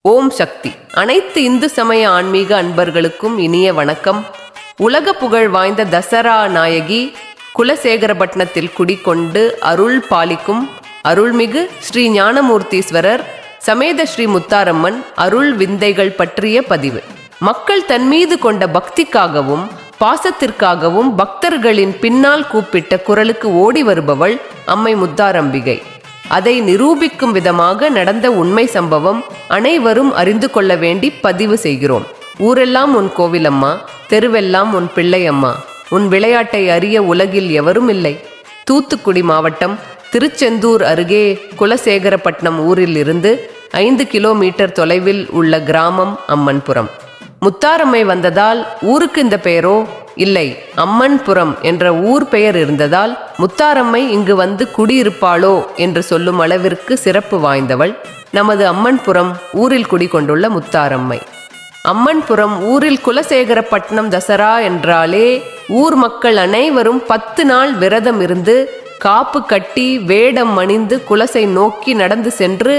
ஓம் சக்தி. அனைத்து இந்து சமய ஆன்மீக அன்பர்களுக்கும் இனிய வணக்கம். உலக புகழ் வாய்ந்த தசரா நாயகி குலசேகரப்பட்டினத்தில் குடிகொண்டு அருள் பாலிக்கும் அருள்மிகு ஸ்ரீ ஞானமூர்த்தீஸ்வரர் சமேத ஸ்ரீ முத்தாரம்மன் அருள் விந்தைகள் பற்றிய பதிவு. மக்கள் தன்மீது கொண்ட பக்திக்காகவும் பாசத்திற்காகவும் பக்தர்களின் பின்னால் கூப்பிட்ட குரலுக்கு ஓடி வருபவள் அம்மை முத்தாரம்பிகை. அதை நிரூபிக்கும் விதமாக நடந்த உண்மை சம்பவம் அனைவரும் அறிந்து கொள்ள வேண்டி பதிவு செய்கிறோம். ஊரெல்லாம் உன் கோவிலம்மா, தெருவெல்லாம் உன் பிள்ளையம்மா, உன் விளையாட்டை அறிய உலகில் எவரும் இல்லை. தூத்துக்குடி மாவட்டம் திருச்செந்தூர் அருகே குலசேகரப்பட்டினம் ஊரில் இருந்து 5 கிலோமீட்டர் தொலைவில் உள்ள கிராமம் அம்மன்புரம். முத்தாரம்மை வந்ததால் ஊருக்கு இந்த பெயரோ இல்லை, அம்மன்புரம் என்ற ஊர் பெயர் இருந்ததால் முத்தாரம்மை இங்கு வந்து குடியிருப்பாளோ என்று சொல்லும் அளவிற்கு சிறப்பு வாய்ந்தவள் நமது அம்மன்புரம் ஊரில் குடிகொண்டுள்ள முத்தாரம்மை. அம்மன்புரம் ஊரில் குலசேகரப்பட்டினம் தசரா என்றாலே ஊர் மக்கள் அனைவரும் 10 நாள் விரதம் இருந்து காப்பு கட்டி வேடம் அணிந்து குலசை நோக்கி நடந்து சென்று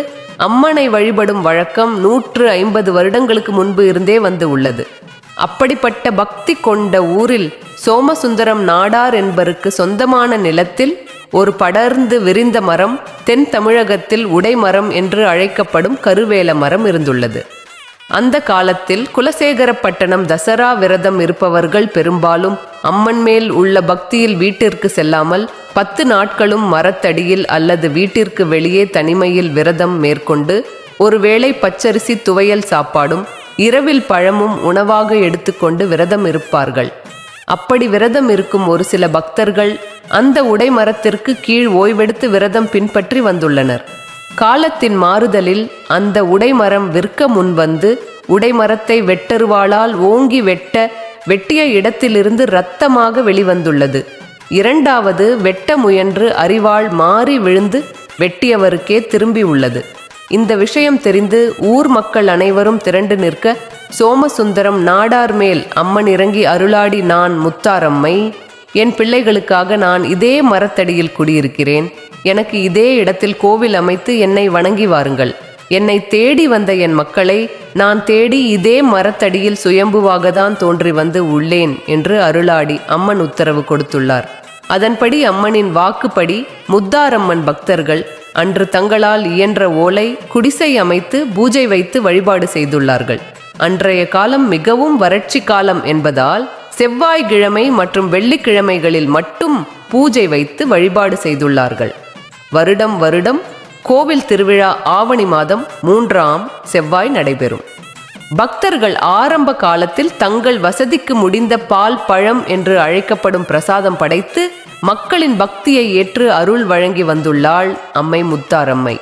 அம்மனை வழிபடும் வழக்கம் 150 வருடங்களுக்கு முன்பு இருந்தே வந்து உள்ளது. அப்படிப்பட்ட பக்தி கொண்ட ஊரில் சோமசுந்தரம் நாடார் என்பருக்கு சொந்தமான நிலத்தில் ஒரு படர்ந்து விரிந்த மரம், தென் தமிழகத்தில் உடைமரம் என்று அழைக்கப்படும் கருவேல மரம் இருந்துள்ளது. அந்த காலத்தில் குலசேகரப்பட்டினம் தசரா விரதம் இருப்பவர்கள் பெரும்பாலும் அம்மன் மேல் உள்ள பக்தியில் வீட்டிற்கு செல்லாமல் 10 நாட்களும் மரத்தடியில் அல்லது வீட்டிற்கு வெளியே தனிமையில் விரதம் மேற்கொண்டு ஒருவேளை பச்சரிசி துவையல் சாப்பாடும் இரவில் பழமும் உணவாக எடுத்துக்கொண்டு விரதம் இருப்பார்கள். அப்படி விரதம் இருக்கும் ஒரு சில பக்தர்கள் அந்த உடைமரத்திற்கு கீழ் ஓய்வெடுத்து விரதம் பின்பற்றி வந்துள்ளனர். காலத்தின் மாறுதலில் அந்த உடைமரம் விற்க முன்வந்து உடைமரத்தை வெட்டருவாளால் ஓங்கி வெட்டிய இடத்திலிருந்து இரத்தமாக வெளிவந்துள்ளது. இரண்டாவது வெட்ட முயன்று அரிவாள் மாறி விழுந்து வெட்டியவருக்கே திரும்பி உள்ளது. இந்த விஷயம் தெரிந்து ஊர் மக்கள் அனைவரும் திரண்டு நிற்க சோமசுந்தரம் நாடார் மேல் அம்மன் இறங்கி அருளாடி, நான் முத்தாரம்மை, என் பிள்ளைகளுக்காக நான் இதே மரத்தடியில் குடியிருக்கிறேன். எனக்கு இதே இடத்தில் கோவில் அமைத்து என்னை வணங்கி வாருங்கள். என்னை தேடி வந்த என் மக்களை நான் தேடி இதே மரத்தடியில் சுயம்புவாக தான் தோன்றி வந்து உள்ளேன் என்று அருளாடி அம்மன் உத்தரவு கொடுத்துள்ளார். அதன்படி அம்மனின் வாக்குப்படி முத்தாரம்மன் பக்தர்கள் அன்று தங்களால் இயன்ற ஓலை குடிசை அமைத்து பூஜை வைத்து வழிபாடு செய்துள்ளார்கள். அன்றைய காலம் மிகவும் வறட்சி காலம் என்பதால் செவ்வாய்க்கிழமை மற்றும் வெள்ளிக்கிழமைகளில் மட்டும் பூஜை வைத்து வழிபாடு செய்துள்ளார்கள். வருடம் வருடம் கோவில் திருவிழா ஆவணி மாதம் 3ஆம் செவ்வாய் நடைபெறும். பக்தர்கள் ஆரம்ப காலத்தில் தங்கள் வசதிக்கு முடிந்த பால் பழம் என்று அழைக்கப்படும் பிரசாதம் படைத்து மக்களின் பக்தியை ஏற்று அருள் வழங்கி வந்துள்ளாள் அம்மை முத்தாரம்மை.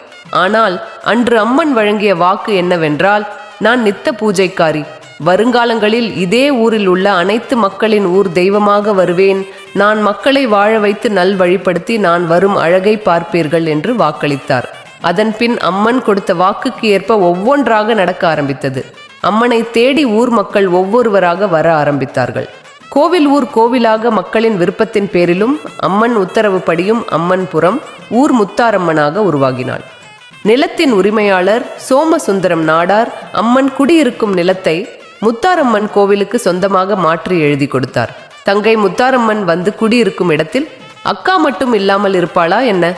ஆனால் அன்று அம்மன் வழங்கிய வாக்கு என்னவென்றால், நான் நித்த பூஜைக்காரி, வருங்காலங்களில் இதே ஊரில் உள்ள அனைத்து மக்களின் ஊர் தெய்வமாக வருவேன். நான் மக்களை வாழ வைத்து நல் வழிப்படுத்தி நான் வரும் அழகை பார்ப்பீர்கள் என்று வாக்களித்தார். அதன் பின் அம்மன் கொடுத்த வாக்குக்கு ஏற்ப ஒவ்வொன்றாக நடக்க ஆரம்பித்தது. அம்மனை தேடி ஊர் மக்கள் ஒவ்வொருவராக வர ஆரம்பித்தார்கள். கோவில் ஊர் கோவிலாக மக்களின் விருப்பத்தின் பேரிலும் அம்மன் உத்தரவுப்படியும் அம்மன்புரம் ஊர் முத்தாரம்மனாக உருவாகினாள். நிலத்தின் உரிமையாளர் சோமசுந்தரம் நாடார் அம்மன் குடியிருக்கும் நிலத்தை முத்தாரம்மன் கோவிலுக்கு சொந்தமாக மாற்றி எழுதி கொடுத்தார். தங்கை முத்தாரம்மன் வந்து குடியிருக்கும் இடத்தில் அக்கா மட்டும் இல்லாமல் இருப்பாளா என்ன?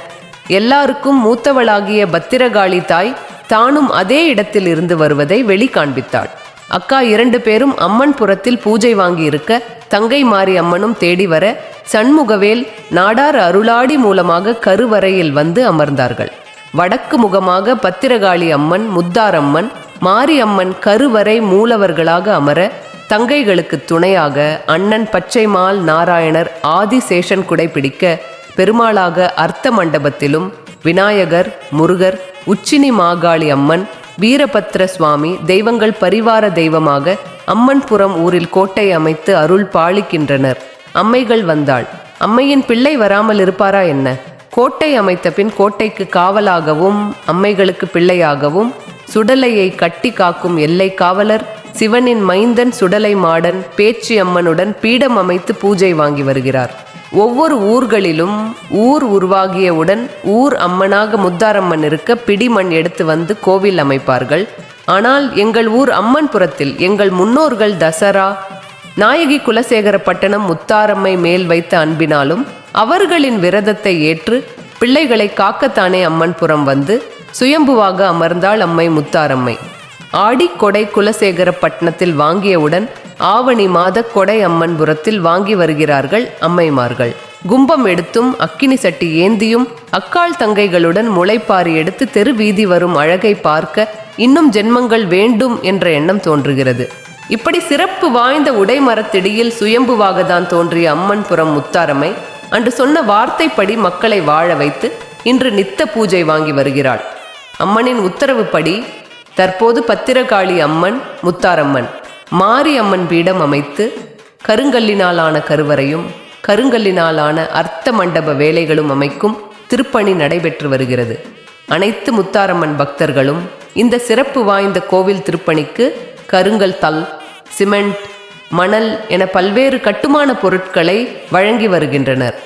எல்லாருக்கும் மூத்தவளாகிய பத்திரகாளி தாய் தானும் அதே இடத்தில் இருந்து வருவதை வெளி காண்பித்தாள். அக்கா 2 பேரும் அம்மன் புறத்தில் பூஜை வாங்கி இருக்க தங்கை மாரி அம்மனும் தேடி வர சண்முகவேல் நாடார் அருளாடி மூலமாக கருவறையில் வந்து அமர்ந்தார்கள். வடக்கு முகமாக பத்திரகாளி அம்மன், முத்தாரம்மன், மாரி அம்மன் கருவறை மூலவர்களாக அமர தங்கைகளுக்கு துணையாக அண்ணன் பச்சைமால் நாராயணர் ஆதிசேஷன் குடைபிடிக்க பெருமாளாக அர்த்த மண்டபத்திலும் விநாயகர், முருகர், உச்சினி மாகாளி அம்மன், வீரபத்ர சுவாமி தெய்வங்கள் பரிவார தெய்வமாக அம்மன்புரம் ஊரில் கோட்டை அமைத்து அருள் பாலிக்கின்றனர். அம்மைகள் வந்தாள். அம்மையின் பிள்ளை வராமல் இருப்பாரா என்ன? கோட்டை அமைத்த பின் கோட்டைக்கு காவலாகவும் அம்மைகளுக்கு பிள்ளையாகவும் சுடலையை கட்டி காக்கும் எல்லை காவலர் சிவனின் மைந்தன் சுடலை மாடன் பேச்சி அம்மனுடன் பீடம் அமைத்து பூஜை வாங்கி வருகிறார். ஒவ்வொரு ஊர்களிலும் ஊர் உருவாகியவுடன் ஊர் அம்மனாக முத்தாரம்மன் இருக்க பிடிமண் எடுத்து வந்து கோவில் அமைப்பார்கள். ஆனால் எங்கள் ஊர் அம்மன்புரத்தில் எங்கள் முன்னோர்கள் தசரா நாயகி குலசேகரப்பட்டணம் முத்தாரம்மை மேல் வைத்த அன்பினாலும் அவர்களின் விரதத்தை ஏற்று பிள்ளைகளை காக்கத்தானே அம்மன்புரம் வந்து சுயம்புவாக அமர்ந்தாள் அம்மை முத்தாரம்மை. ஆடி கொடை குலசேகரப்பட்டினத்தில் வாங்கியவுடன் ஆவணி மாத கொடை அம்மன்புரத்தில் வாங்கி வருகிறார்கள் அம்மைமார்கள். கும்பம் எடுத்தும் அக்கினி சட்டி ஏந்தியும் அக்காள் தங்கைகளுடன் முளைப்பாரி எடுத்து தெரு வீதி வரும் அழகை பார்க்க இன்னும் ஜென்மங்கள் வேண்டும் என்ற எண்ணம் தோன்றுகிறது. இப்படி சிறப்பு வாய்ந்த உடைமரத்திடியில் சுயம்புவாக தான் தோன்றிய அம்மன்புரம் முத்தாரம்மை அன்று சொன்ன வார்த்தைப்படி மக்களை வாழ வைத்து இன்று நித்த பூஜை வாங்கி வருகிறாள். அம்மனின் உத்தரவுப்படி தற்போது பத்திரகாளி அம்மன் முத்தாரம்மன் மாரி அம்மன் பீடம் அமைத்து கருங்கல்லினாலான கருவறையும் கருங்கல்லினாலான அர்த்த மண்டப வேலைகளும் அமைக்கும் திருப்பணி நடைபெற்று வருகிறது. அனைத்து முத்தாரம்மன் பக்தர்களும் இந்த சிறப்பு வாய்ந்த கோவில் திருப்பணிக்கு கருங்கல் தல், சிமெண்ட், மணல் என பல்வேறு கட்டுமான பொருட்களை வழங்கி வருகின்றனர்.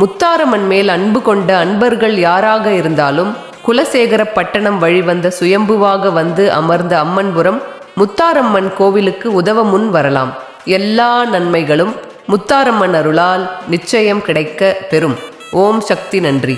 முத்தாரம்மன் மேல் அன்பு கொண்ட அன்பர்கள் யாராக இருந்தாலும் குலசேகரப்பட்டணம் வழிவந்த சுயம்புவாக வந்து அமர்ந்த அம்மன்புரம் முத்தாரம்மன் கோவிலுக்கு உதவ முன் வரலாம். எல்லா நன்மைகளும் முத்தாரம்மன் அருளால் நிச்சயம் கிடைக்க பெறும். ஓம் சக்தி. நன்றி.